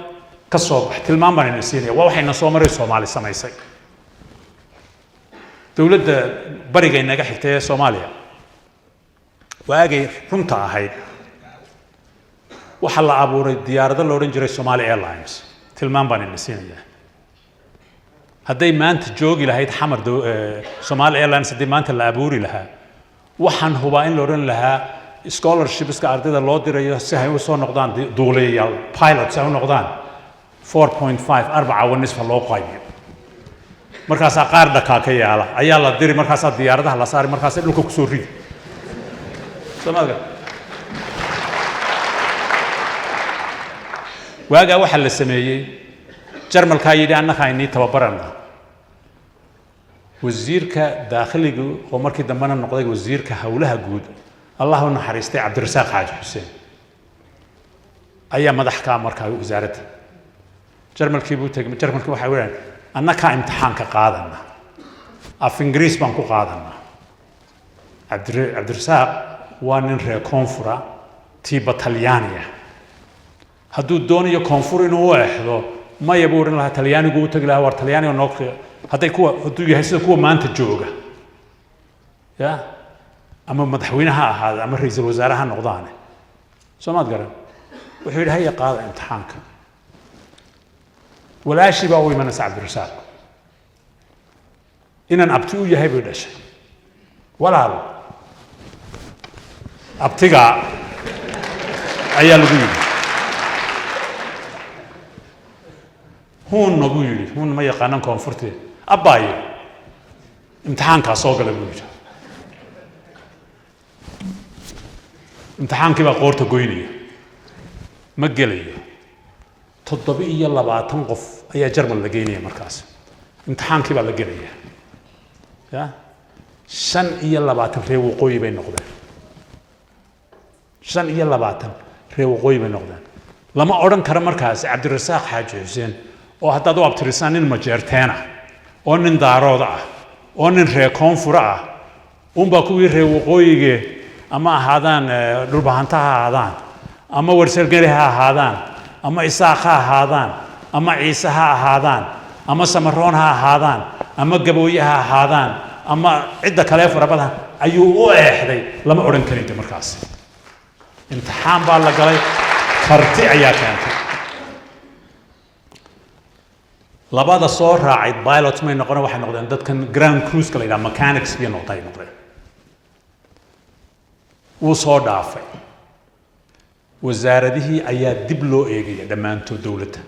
ka soo bax tilmaam baan inay siinaya waa waxayna soo maray Soomaali samaysay dowladda bariga inaga xigtay Soomaaliya waagay runta ahayd waxa la abuuray diyaarado la oran jiray Somali Airlines tilmaam baan inay siinaya hadday maanta joogi lahayd xamar Somali Airlines hadday maanta la abuuri lahaa waxaan hubaa in la oran lahaa scholarships-ka ardayda loo dirayo si ay u soo noqdaan duuliyayaal pilots ay u noqdaan 4.5 arbaca wanisfa loo qaybiyo markaasaa qaar dhakaa ka yaala ayaa la diri markaasaa diyaaradaha la saari markaasay dhulka kusoo ridi soomaaliga waagaa waxaa la sameeyey jarmalkaa yidhi annaka aynii tababarana wasiirka daakhiliga oo markii dambena noqday wasiirka howlaha guud allah u naxariistay cabdirasaaq xaaji xuseen ayaa madax ka markaa wasaaradda jarmalkii buu tagay jarmalkii waxa weeyaan annaka imtixaanka qaadana af ingiriis baan ku qaadana cabdirasaaq waa nin reer koonfura tiiba talyaaniya hadduu doonayo koonfur inuu u exdo maya buu oran lahaa talyaanigu u tagi lahaa war talyaaniga noo hadday kuwa hadduu yahay sida kuwa maanta jooga ya ama madaxweyne ha ahaada ama ra'iisul wasaare ha noqdaane soomaad garan wuxuu yidhi haya qaada imtixaanka walaashii baa u imanaysa cabdirasaaq inaan abti u yahay bay dhashay walaal abtiga ayaa lagu yidhi huunna buu yidhi huun ma yaqaanan koonfurteed abbaayo imtixaankaa soo gala buu yidhi imtixaankii baa qoorta goynaya ma gelayo 720 qof ayaa jarmal la geynaya markaas imtixaankii baa la gelaya ya 25 reer waqooyi bay noqdeen 25 reer waqooyi bay noqdeen lama odhan karo markaas cabdirasaaq xaaji xuseen oo haddaad u abtirisaan nin majeerteena oo nin daarooda ah oo nin reer koonfura ah unbaa kuwii reer waqooyige ama ahaadaan dhulbahanta ha ahaadaan ama warsalgari ha ahaadaan ama isaaq ha ahaadaan ama ciise ha ahaadaan ama samaroon ha ahaadaan ama gabooye ha ahaadaan ama cidda kale farabadan ayuu u eexday lama odhan karinta markaas imtixaan baa la galay karti ayaa keentay labada soo raacay pilots may noqon waxay noqdeen dadkan ground cruise-ka la yidhaha mechanics bay noqdeen wuu soo dhaafay wasaaradihii ayaa dib loo eegaya dhammaantood dowladda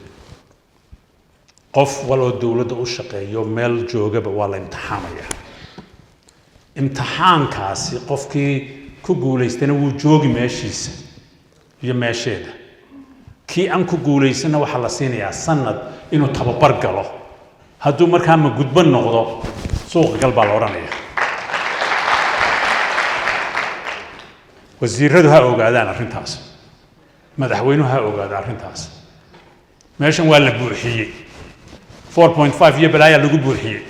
qof waloo dowladda u shaqeeyo meel joogaba waa la imtixaamaya imtixaankaasi qofkii ku guulaystana wuu joogi meeshiisa iyo meesheeda kii aan ku guulaysana waxaa la siinayaa sanad inuu tababar galo hadduu markaa ma gudbo noqdo suuqa gal baa la odhanaya wasiiradu ha ogaadaan arrintaas madaxweynuhu ha ogaada arrintaas meeshan waa la buuxiyey 4.5 iyo balaayaa lagu buuxiyey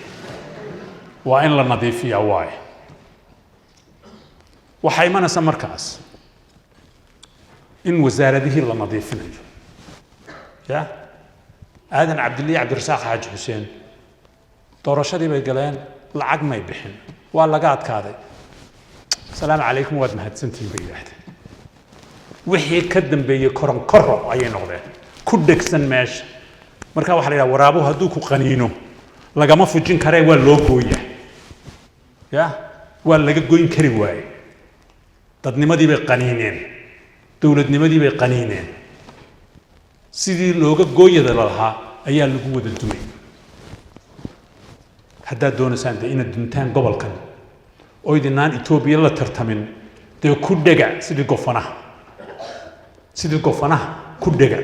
waa in la nadiifiyaa waaye waxay imanaysaa markaas in wasaaradihii la nadiifinayo ya aadan cabdilaahi cabdirasaaq xaaji xuseen doorashadii bay galeen lacag may bixin waa laga adkaaday salaamu calaykum waad mahadsantihiin bay yidhaahdeen wixii ka dambeeyey koronkoro ayay noqdeen ku dhegsan meesha marka waxaa la yidhaha waraabuhu hadduu ku qaniino lagama fujin karee waa loo gooyaa ya waa laga goyn kari waaye dadnimadii bay qaniineen dowladnimadii bay qaniineen sidii looga gooyada lahaa ayaa lagu wada dumay haddaad doonaysaan dee inaad duntaan gobolkan oo idinaan Itoobiya la tartamin dee ku dhega sidii gofanaha ku dhega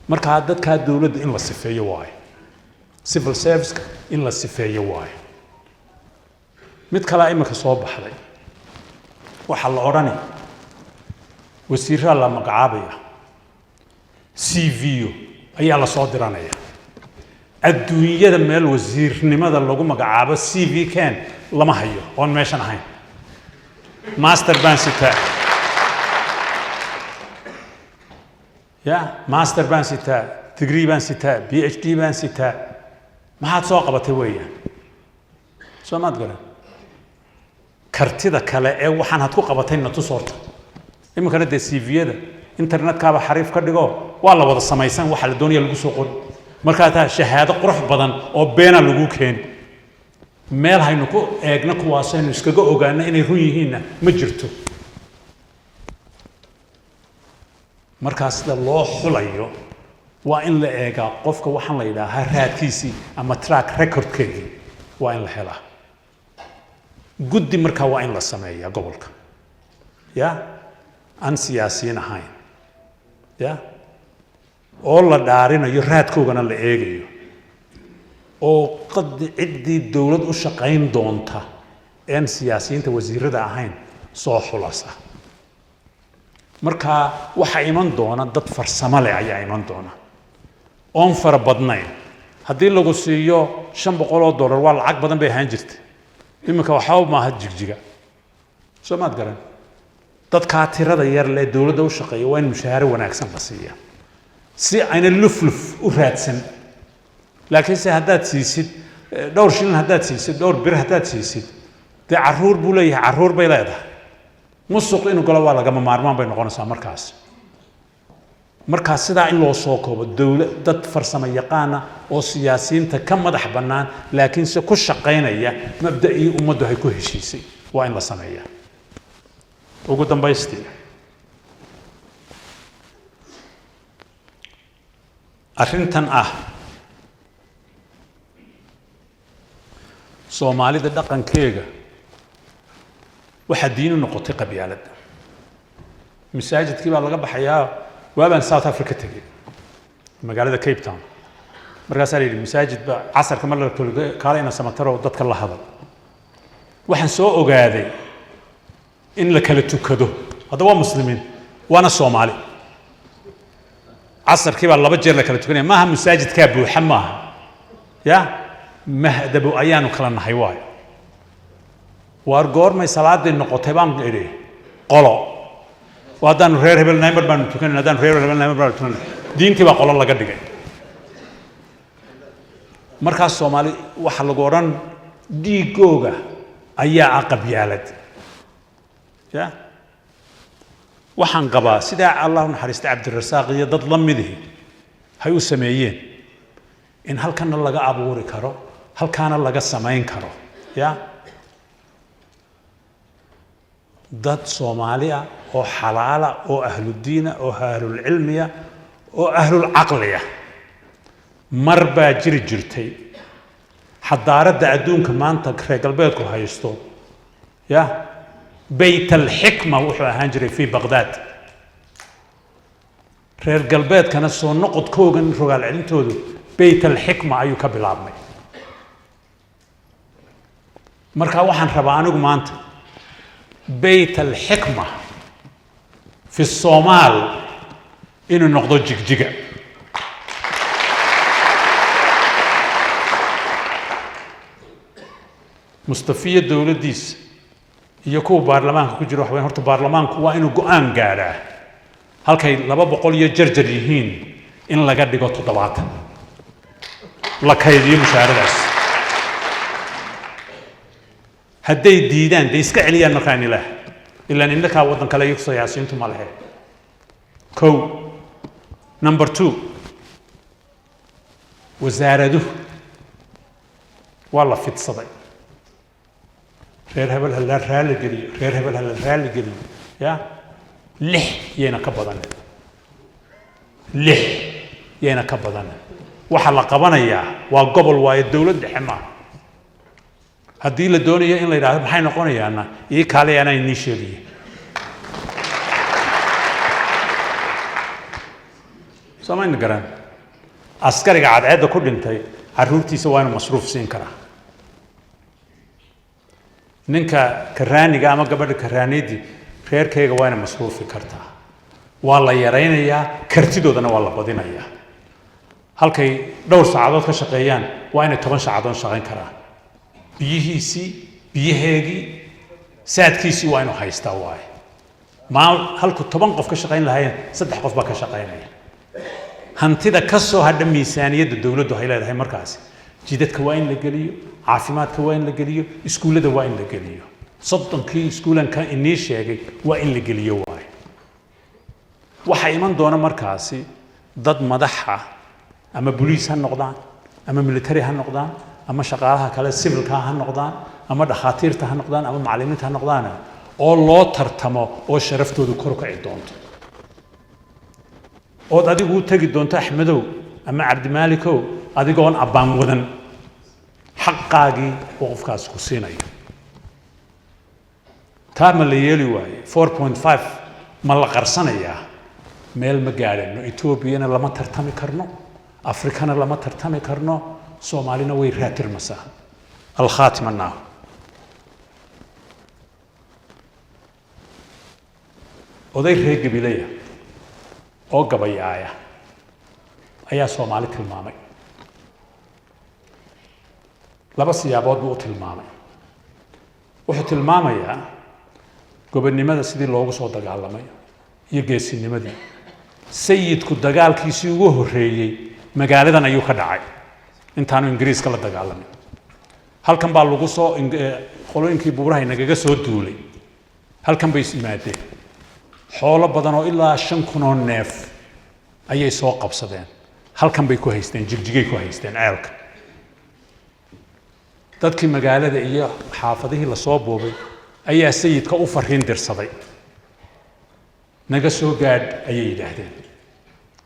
marka dadka dawladda in la sifeeyo waay civil service in la sifeeyo waay mid kale imika soo baxday waxa la oranay wasiirada la magacaabaya CV ayaa la soo diranaya adduunyada meel wasiirnimada lagu magacaabo CV kan lama hayo oon meeshan ahayn master baan sitaa master baan sitaa degree baan sitaa PhD baan sitaa maxaad soo qabatay weeyaan soo maad garan kartida kale ee waxaan had ku qabatay na tusorta imikana de CV-yada internet-kaaba xariif ka dhigo waa la wada samaysan waxa la doonayaa lagu soo qori marka taa shahaado qurux badan oo beena lagu keen meel haynu ku eegna kuwaasaynu iskaga ogaana inay run yihiinna ma jirto markaas sida loo xulayo waa in la eegaa qofka waxaan la yidhaahaa raadkiisii ama track recordkeedii waa in la helaa guddi markaa waa in la sameeyaa gobolka ya aan siyaasiyiin ahayn ya oo la dhaarinayo raadkoogana la eegayo oo ciddii dawlad u shaqayn doonta een siyaasiyiinta wasiirada ahayn soo xulasa marka waxa iman doona dad farsamo leh ayaa iman doona oon fara badnayn haddii lagu siiyo $500 waa lacag badan bay ahaan jirtay imika waxaa maaha jigjiga soo maad garan dadkaa tirada yar lee dawladda u shaqeeya waa in mushaaharo wanaagsan la siiyaa si ayna lufluf u raadsan laakiin se haddaad siisid dhowr shilin haddaad siisid dhowr bir haddaad siisid dee carruur buu leeyahay carruur bay leedahay musuq inuu galo waa lagama maarmaan bay noqonaysaa markaas sidaa in loo soo koobo dad farsamo yaqaana oo siyaasiyiinta ka madax bannaan laakiin se ku shaqaynaya mabda'ii ummaddu ay ku heshiisay waa in la sameeyaa ugu dambaystii arrintan soomaalida dhaqankeega waxaa diin u noqotay qabyaaladda masaajidkii baa laga baxayaa waabaan South Africa tegey magaalada Cape Town markaasaa la yidhi masaajid baa casarka mar la kaalayna samataro dadka la hadal waxaan soo ogaaday in la kala tukado hadda waa muslimiin waana Soomaali casarkii baa 2 jeer la kala tukanaya maaha masaajidkaa buuxa maaha ya mahdabu ayaanu kala nahay waay waar goormay salaadii noqotay baan idhi qolo waadaan reer hebel naymer baan tukanay hadaan reer hebel naymer baan tukanay diintii baa qolo laga dhigay markaas Soomaali waxa lagu oran dhiigooga ayaa qabyaalad ya waxaan qabaa sida Allah naxariista Cabdirasaaq iyo dad la midii hay u sameeyeen in halkana laga abuuri karo halkaana laga sameyn karo ya dad Soomaaliya oo xalaala oo ahludiina oo ahlul cilmiya oo ahlul aqliya marba jirtay xadaaradda adduunka maanta reer galbeedku haysto ya بيت الحكمة وحو هانجري في بغداد reer galbeedkana soo noqod koogan rogaal celintoodu bayt al-hikma ayuu ka bilaabmay marka waxaan rabaa anigu maanta bayt al-hikma fi Soomaal inuu noqdo jigjiga mustafiya dawladiisa iyo kuwa baarlamaanka ku jira wax weyn horta baarlamaanku waa inuu go'aan gaadhaa halkay 200 iyo jarjar yihiin in laga dhigo 70 la kaydiyo mushaaradaas hadday diidaan day iska celiyaan markaan ilaah ilaa innaka wadan kale iyo siyaasiyiintu ma lahayn number 2 wasaaradu waa la fidsaday reer hebel la raali geliyo reer hebel la raali geliyo ya 6 yeena ka badan 6 yeena ka badan waxa la qabanayaa waa gobol waaye dawlad dhexe ma haddii la doonayo in la yiraahdo maxay noqonayaana ii kale ana inii sheegay samayn garan askariga cadceeda ku dhintay caruurtiisa waa inuu masruuf siin karaa ninka karaaniga ama gabadha karaanidi reerkayga waa inay masruufi kartaa waa la yaraynayaa kartidoodana waa la badinayaa halkay dhowr saacadood ka shaqeeyaan waa inay 10 saacadood shaqeyn karaan biyaheegii saadkiisii waa inuu haystaa waaye halku 10 qof ka shaqeyn lahaayeen 3 qof baa ka shaqeynaya hantida ka soo hadha miisaaniyadda dawladdu ay leedahay markaas jidadka waa in la geliyo caafimaadka waa in la geliyo iskuulada waa in la geliyo soddonkii iskuulanka inii sheegay waa in la geliyo waaye waxa iman doona markaasi dad madaxa ama police ha noqdaan ama military ha noqdaan ama shaqaalaha kale civilka ha noqdaan ama dhakhaatiirta ha noqdaan ama macallimiinta ha noqdaan oo loo tartamo oo sharaftoodu kor u kici doonto oo adigu tagi doonto Axmedow ama Cabdimaalikow adigoon abaan wadan xaqaagii qofkaas ku siinayo taama la yeeli waaye 4.5 ma la qarsanayaa meel ma gaarino Ethiopiana lama tartami karno Afrikana lama tartami karno Soomaalina way raatirmasa al-khatima naaw oday reer gabilaya oo gabayaaya ayaa Soomaali tilmaamay laba siyaabood buu tilmaamay wuxuu tilmaamayaa gobonnimada sidii loogu soo dagaalamay iyo geesinimadii sayidku dagaalkiisii ugu horeeyay magaaladan ayuu ka dhacay intaanu ingiriiska la dagaalamay halkan baa lagu soo qolooyinkii buuraha nagaga soo duulay halkan bay ismaadeen xoolo badan oo ilaa 5,000 neef ayay soo qabsadeen halkan bay ku haysteen jigjigay ku haysteen ceelka dadkii magaalada iyo xaafadihii la soo boobay ayaa sayidka u fariin dirsaday naga soo gaad ayay yiraahdeen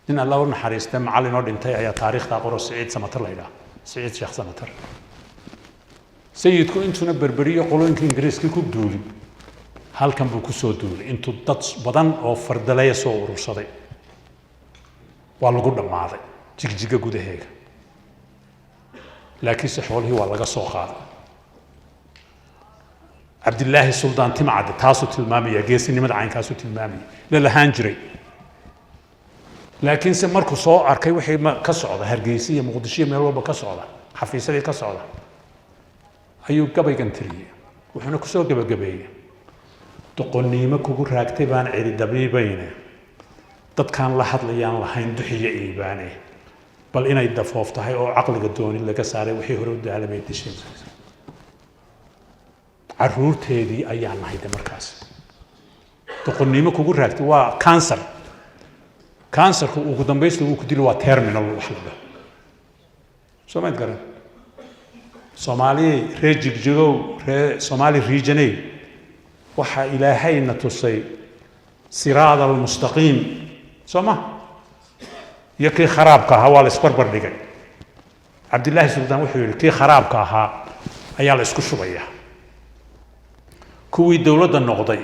in Allah uu naxariistay macallin oo dhintay ayaa taariikhda qoro Saciid Samatar la yiraahdo Saciid Sheekh Samatar sayidku intuna berberiyo qolooyinka ingiriiska ku duulay halkan buu ku soo duulay intuu dad badan oo fardalaya soo urursaday waa lagu dhamaaday jigjiga gudaheega laakiin si xoolihii waa laga soo qaaday Abdullaahi Suldaan Timcad taasu tilmaamaya geesinimada caynkaasu tilmaamaya la lahaan jiray laakiin se markuu soo arkay wixii ka socda Hargeysa iyo Muqdisho meel walba ka socda xafiisadii ka socda ayuu gabaygan tiriyay wuxuuna ku soo gabagabeeyay doqonnimo kugu raagtay baan ciri dabiibayna dadkan la hadlayaan lahayn duxiya iibaane bal inay dafoof tahay oo aqliga dooni laga saaray wixii hore u daalamay dishay caruurteedii ayaa nahay markaas doqonnimo kugu raagtay waa cancerku ugu dambeystii uu ku dilo waa terminal wax la Soomaad garan Soomaali reejigjigow Soomaali regionay waxa ilaahayna tusay siraad al-mustaqim Sooma yakii kharaabka ahaa waa la isbarbar dhigay Abdullaahi Suldaan wuxuu yiri kii kharaabka ahaa ayaa la isku shubaya kuwii dawladda noqday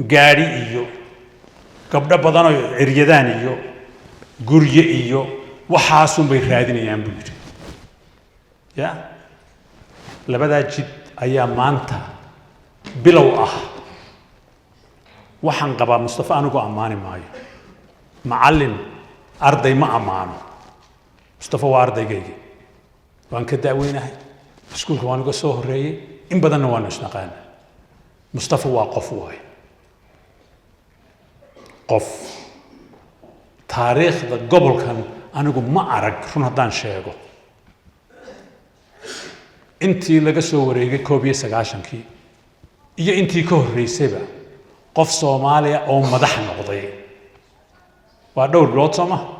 gaari iyo gabdho badan oo ciryadaan iyo gurye iyo waxaasun bay raadinayaan buu yiri ya labada jid ayaa maanta bilow ah waxaan qabaa Mustafa anigu amaani maayo macallin arday ma amaano Mustafa waa ardaygayga waan ka daaweynahay iskuulka waan uga soo horeeyay in badanna waan isnaqaan مصطفى واقف واي قف تاريخ ذا قبل كان أنا أقول ما أعرف شو هدان شيء أنتي لقى سوري كوبي سجاشن كي يا أنتي كهري سبا قف صوماليا أو مدح نقضي وادور بلوت سما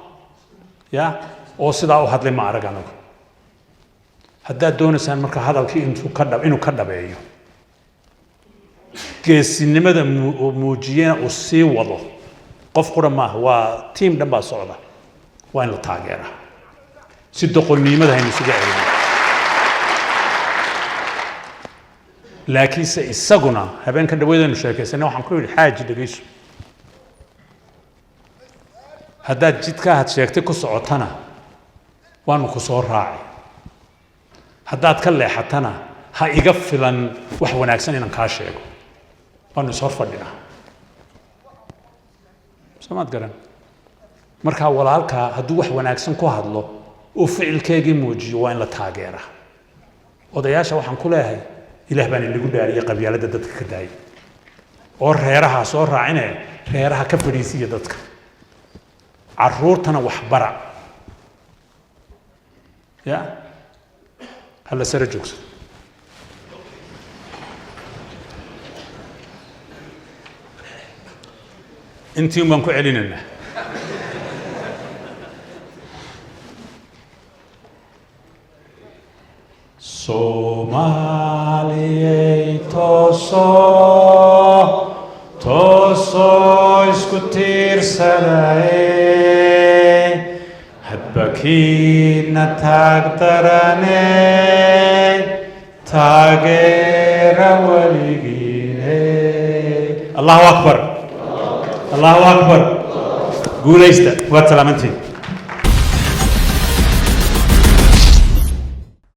يا أو سدا أو هذا ما أعرف أنا هذا دون سان مركا هذا الكي إنه كذا بيجو كالسينما ده موجينا أسي وضو قف قرما هو تيم دم بصعدة وين التاجرة صدق النيمة ده هنسجع لكن السجنة هبين كده ويدا نشارك سنة وحنقول حاجة دقيش هذا جد كهات شيكتي كسعتنا وأنا كسور راعي هذا أتكلم حتنا هيقفلن وحنا أكسنين نكاشيك وأنا صرف لنا سمعت قرن مركا ولالك هدو وحنا أكسن كهادلو وفعل كيجي موجي وين لتاجره odayaasha waxaan ku leeyahay ilaah baan ilagu dhaariyay qabyaalada dadka ka daayay oo reeraha soo raacinay reeraha ka fadhiisiya dadka caruurtana wax bara ya hal sare joogso intii baan ku celinayna Somaliye toso iskutir sarai hadbakina tagdarane tagera waligine Allahu Akbar Gulaysta wa salaamantii